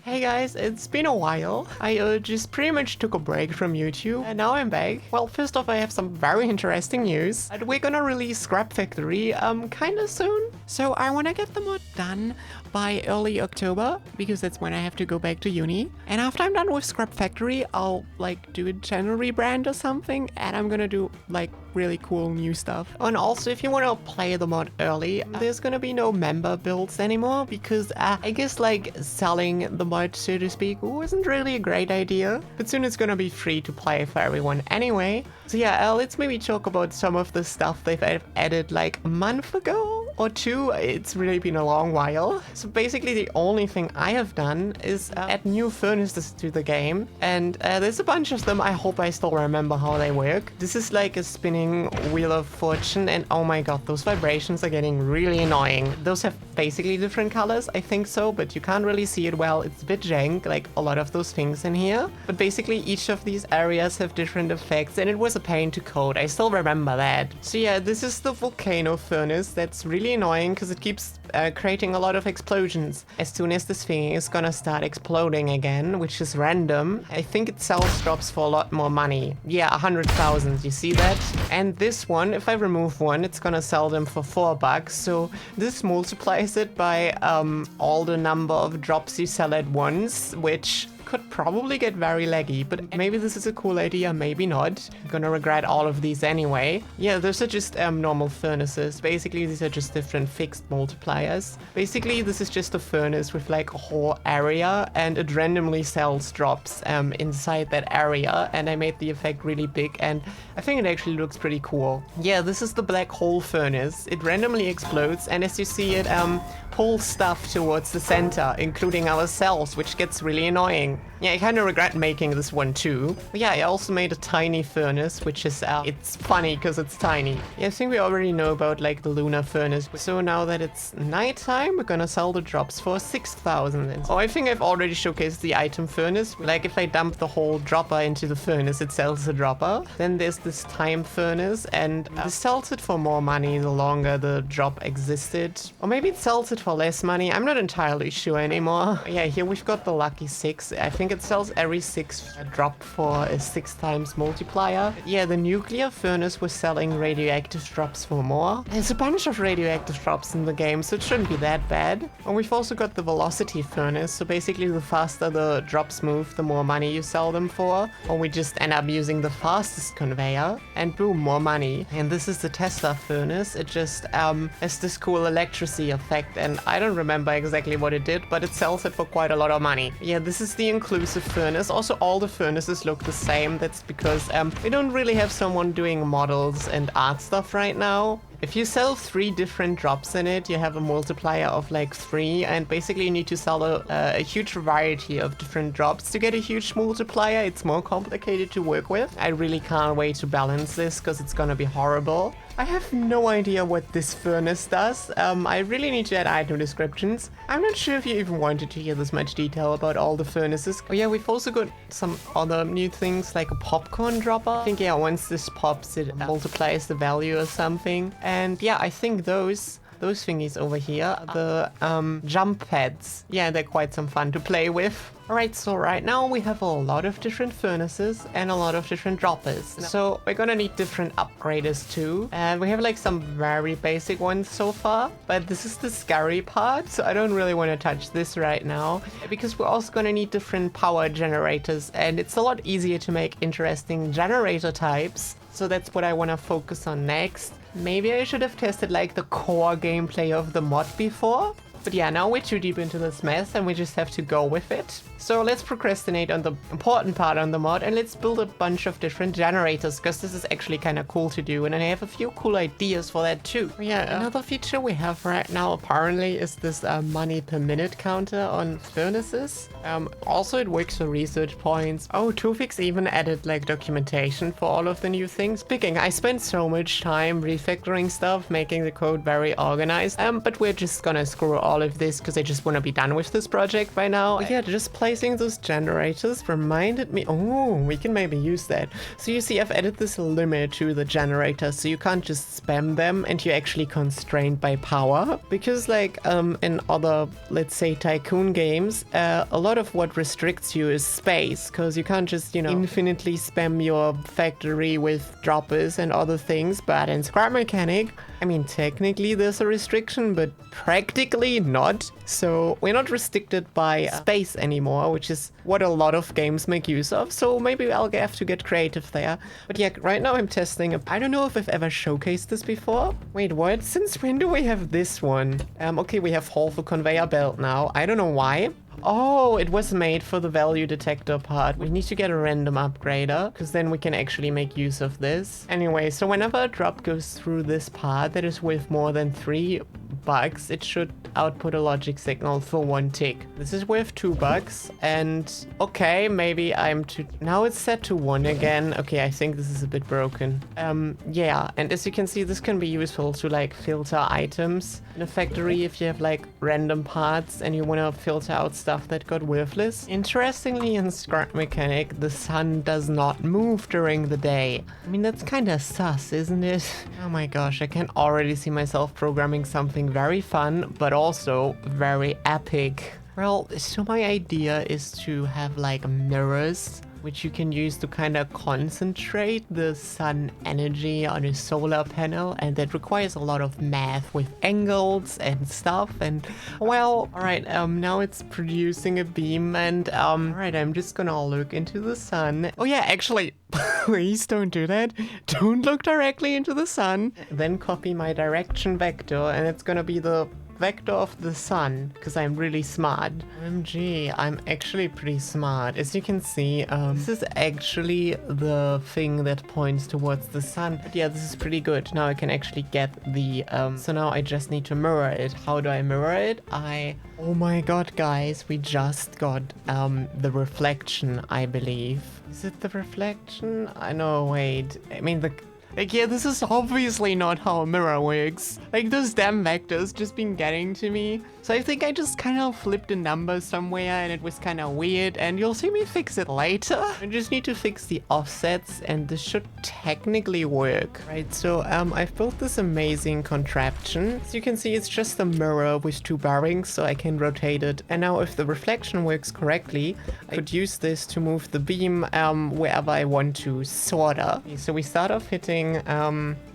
Hey guys, it's been a while. I just pretty much took a break from YouTube and now I'm back. Well, first off, I have some very interesting news. We're gonna release Scrap Factory kinda soon. So I wanna get the mod done by early October because that's when I have to go back to uni. And after I'm done with Scrap Factory, I'll like do a channel rebrand or something and I'm gonna do like really cool new stuff. And also, if you want to play the mod early, there's gonna be no member builds anymore because I guess like selling the mod, so to speak, wasn't really a great idea. But soon it's gonna be free to play for everyone anyway. So yeah, let's maybe talk about some of the stuff they've added like a month ago or two. It's really been a long while. So basically the only thing I have done is add new furnaces to the game. And there's a bunch of them. I hope I still remember how they work. This is like a spinning wheel of fortune, and oh my god, those vibrations are getting really annoying. Those have basically different colors, I think so, but you can't really see it well. It's a bit jank, like a lot of those things in here. But basically each of these areas have different effects, and it was a pain to code. I still remember that. So yeah, this is the volcano furnace. That's really annoying because it keeps creating a lot of explosions. As soon as this thing is gonna start exploding again, which is random, I think it sells drops for a lot more money. Yeah, 100,000, you see that? And this one, if I remove one, it's gonna sell them for $4. So this multiplies it by all the number of drops you sell at once, which could probably get very laggy, but maybe this is a cool idea, maybe not. I'm gonna regret all of these anyway. Yeah, those are just normal furnaces. Basically, these are just different fixed multipliers. Basically, this is just a furnace with like a whole area, and it randomly sells drops inside that area, and I made the effect really big, and I think it actually looks pretty cool. Yeah, this is the black hole furnace. It randomly explodes, and as you see, it pulls stuff towards the center, including ourselves, which gets really annoying. Yeah, I kind of regret making this one too. But yeah, I also made a tiny furnace, which is, it's funny because it's tiny. Yeah, I think we already know about like the lunar furnace. So now that it's nighttime, we're gonna sell the drops for 6,000. Oh, I think I've already showcased the item furnace. Like if I dump the whole dropper into the furnace, it sells the dropper. Then there's this time furnace, and this sells it for more money the longer the drop existed. Or maybe it sells it for less money. I'm not entirely sure anymore. Yeah, here we've got the lucky 6. I think it sells every 6 drop for a 6 times multiplier. Yeah, the nuclear furnace was selling radioactive drops for more. There's a bunch of radioactive drops in the game, so it shouldn't be that bad. And we've also got the velocity furnace, so basically the faster the drops move, the more money you sell them for. Or we just end up using the fastest conveyor, and boom, more money. And this is the Tesla furnace. It just has this cool electricity effect, and I don't remember exactly what it did, but it sells it for quite a lot of money. Yeah, this is the inclusive furnace. Also, all the furnaces look the same. That's because we don't really have someone doing models and art stuff right now. If you sell 3 different drops in it, you have a multiplier of like 3, and basically you need to sell a huge variety of different drops to get a huge multiplier. It's more complicated to work with. I really can't wait to balance this because it's gonna be horrible. I have no idea what this furnace does. I really need to add item descriptions. I'm not sure if you even wanted to hear this much detail about all the furnaces. Oh yeah, we've also got some other new things like a popcorn dropper. I think, yeah, once this pops, it multiplies the value or something. And yeah, I think those thingies over here, the jump pads. Yeah, they're quite some fun to play with. Alright, so right now we have a lot of different furnaces and a lot of different droppers. So we're gonna need different upgraders too. And we have like some very basic ones so far. But this is the scary part, so I don't really want to touch this right now. Because we're also gonna need different power generators. And it's a lot easier to make interesting generator types. So that's what I want to focus on next. Maybe I should have tested like the core gameplay of the mod before. But yeah, now we're too deep into this mess and we just have to go with it. So let's procrastinate on the important part on the mod and let's build a bunch of different generators, because this is actually kind of cool to do, and I have a few cool ideas for that too. Yeah, another feature we have right now apparently is this money per minute counter on furnaces. Also it works for research points. Oh, Tufix even added like documentation for all of the new things. Speaking, I spent so much time refactoring stuff, making the code very organized, but we're just gonna screw all all of this because I just want to be done with this project by now. But yeah, just placing those generators reminded me, oh, we can maybe use that. So you see, I've added this limit to the generator, so you can't just spam them and you're actually constrained by power. Because like in other, let's say, tycoon games, a lot of what restricts you is space, because you can't just, you know, infinitely spam your factory with droppers and other things. But in Scrap Mechanic, I mean, technically there's a restriction, but practically not. So we're not restricted by space anymore, which is what a lot of games make use of. So maybe I'll have to get creative there. But yeah, right now I'm testing. I don't know if I've ever showcased this before. Wait, what? Since when do we have this one? Okay, we have half a conveyor belt now. I don't know why. Oh, it was made for the value detector part. We need to get a random upgrader, because then we can actually make use of this. Anyway, so whenever a drop goes through this part that is worth more than 3 bucks, it should output a logic signal for 1 tick. This is worth 2 bucks, and okay, maybe I'm to... Now it's set to 1 again. Okay, I think this is a bit broken. Yeah, and as you can see, this can be useful to like filter items in a factory if you have like random parts and you want to filter out stuff that got worthless. Interestingly, in Scrap Mechanic, the sun does not move during the day. I mean, that's kind of sus, isn't it? Oh my gosh, I can already see myself programming something very fun, but also very epic. Well, so my idea is to have like mirrors which you can use to kind of concentrate the sun energy on a solar panel, and that requires a lot of math with angles and stuff. And well, all right, now it's producing a beam, and all right, I'm just gonna look into the sun. Oh yeah, actually, please don't do that. Don't look directly into the sun. Then copy my direction vector, and it's gonna be the vector of the sun, because I'm really smart. OMG, I'm actually pretty smart. As you can see, this is actually the thing that points towards the sun. But yeah, this is pretty good. Now I can actually get the, so now I just need to mirror it. How do I mirror it? Oh my god, guys, we just got, the reflection, I believe. Is it the reflection? I know, wait. I mean, like, yeah, this is obviously not how a mirror works. Like, those damn vectors just been getting to me. So I think I just kind of flipped a number somewhere and it was kind of weird, and you'll see me fix it later. I just need to fix the offsets and this should technically work. Right, so I've built this amazing contraption. As you can see, it's just a mirror with 2 bearings, so I can rotate it. And now if the reflection works correctly, I could use this to move the beam wherever I want to, sorta. Okay, so we start off hitting,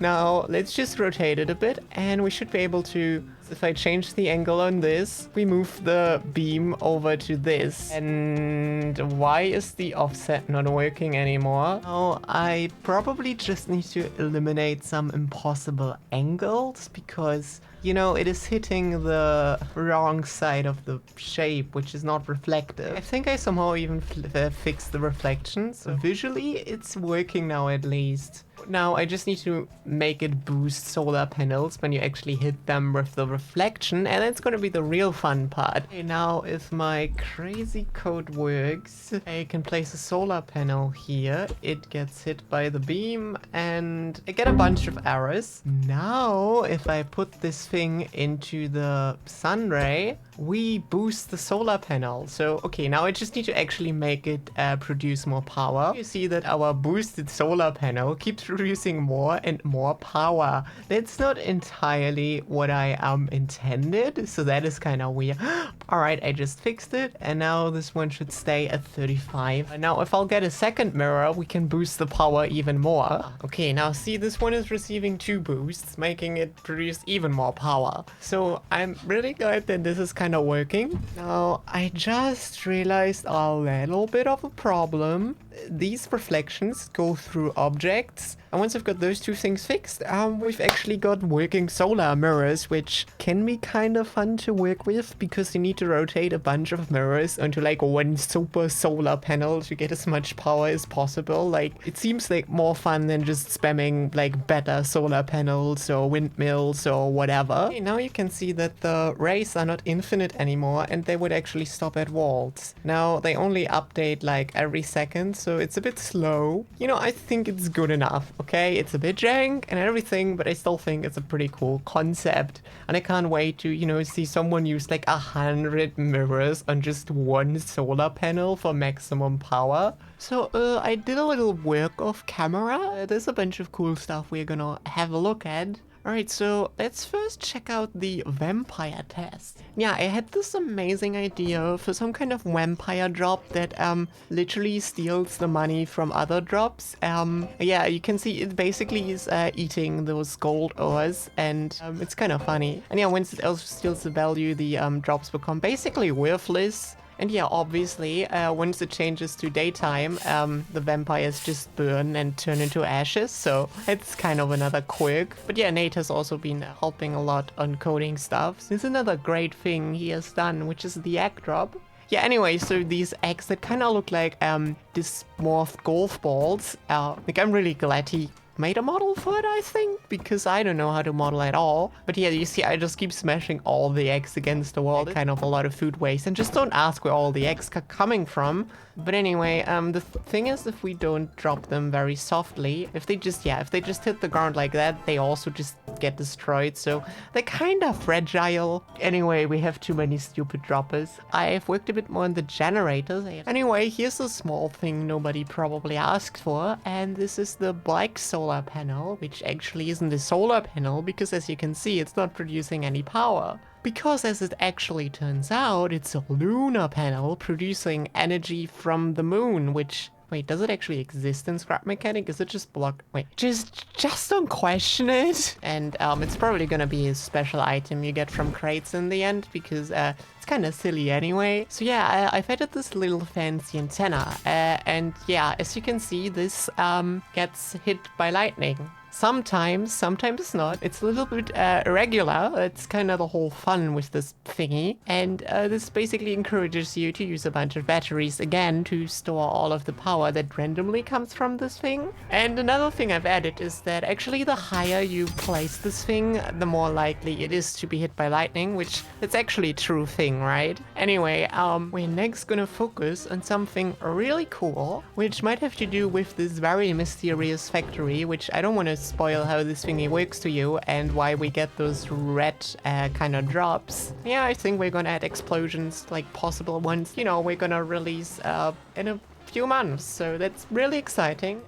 now let's just rotate it a bit, and we should be able to... If I change the angle on this, we move the beam over to this. And why is the offset not working anymore? Oh, I probably just need to eliminate some impossible angles, because, you know, it is hitting the wrong side of the shape, which is not reflective. I think I somehow even fixed the reflections. So visually, it's working now at least. Now I just need to make it boost solar panels when you actually hit them with the reflection, and it's gonna be the real fun part. Okay, now if my crazy code works, I can place a solar panel here. It gets hit by the beam and I get a bunch of errors. Now if I put this thing into the sun ray, we boost the solar panel. So okay, now I just need to actually make it produce more power. You see that our boosted solar panel keeps producing more and more power. That's not entirely what I intended, so that is kind of weird. Alright, I just fixed it, and now this one should stay at 35. And now if I'll get a second mirror, we can boost the power even more. Okay, now see, this one is receiving 2 boosts, making it produce even more power. So I'm really glad that this is kind of working. Now I just realized a little bit of a problem. These reflections go through objects, and once I've got those 2 things fixed, we've actually got working solar mirrors, which can be kind of fun to work with, because you need to rotate a bunch of mirrors onto like 1 super solar panel to get as much power as possible. Like, it seems like more fun than just spamming like better solar panels or windmills or whatever lava. Okay, now you can see that the rays are not infinite anymore and they would actually stop at walls. Now they only update like every second, so it's a bit slow. You know, I think it's good enough, okay? It's a bit jank and everything, but I still think it's a pretty cool concept. And I can't wait to, you know, see someone use like 100 mirrors on just one solar panel for maximum power. So I did a little work off camera. There's a bunch of cool stuff we're gonna have a look at. Alright, so let's first check out the vampire test. Yeah, I had this amazing idea for some kind of vampire drop that literally steals the money from other drops. Yeah, you can see it basically is eating those gold ores, and it's kind of funny. And yeah, once it also steals the value, the drops become basically worthless. And yeah, obviously, once it changes to daytime, the vampires just burn and turn into ashes, so it's kind of another quirk. But yeah, Nate has also been helping a lot on coding stuff. There's another great thing he has done, which is the egg drop. Yeah, anyway, so these eggs that kind of look like dysmorphed golf balls. Like, I'm really glad he made a model for it, I think, because I don't know how to model at all. But yeah, you see, I just keep smashing all the eggs against the wall. Kind of a lot of food waste, and just don't ask where all the eggs are coming from. But anyway, the thing is, if we don't drop them very softly, if they just hit the ground like that, they also just get destroyed, so they're kind of fragile. Anyway, we have too many stupid droppers. I've worked a bit more on the generators. Anyway, here's a small thing nobody probably asked for, and this is the black solar panel, which actually isn't a solar panel, because as you can see, it's not producing any power. Because as it actually turns out, it's a lunar panel producing energy from the moon, which... Wait, does it actually exist in scrap mechanic? Is it just blocked? Wait, just don't question it. And it's probably gonna be a special item you get from crates in the end, because it's kind of silly anyway. So yeah, I've added this little fancy antenna, and yeah, as you can see, this gets hit by lightning. Sometimes not. It's a little bit irregular. It's kind of the whole fun with this thingy. And this basically encourages you to use a bunch of batteries again to store all of the power that randomly comes from this thing. And another thing I've added is that actually the higher you place this thing, the more likely it is to be hit by lightning, which it's actually a true thing, right? Anyway, we're next gonna focus on something really cool, which might have to do with this very mysterious factory, which I don't want to spoil how this thingy works to you and why we get those red kind of drops. Yeah, I think we're gonna add explosions, like possible ones, you know, we're gonna release in a few months, so that's really exciting.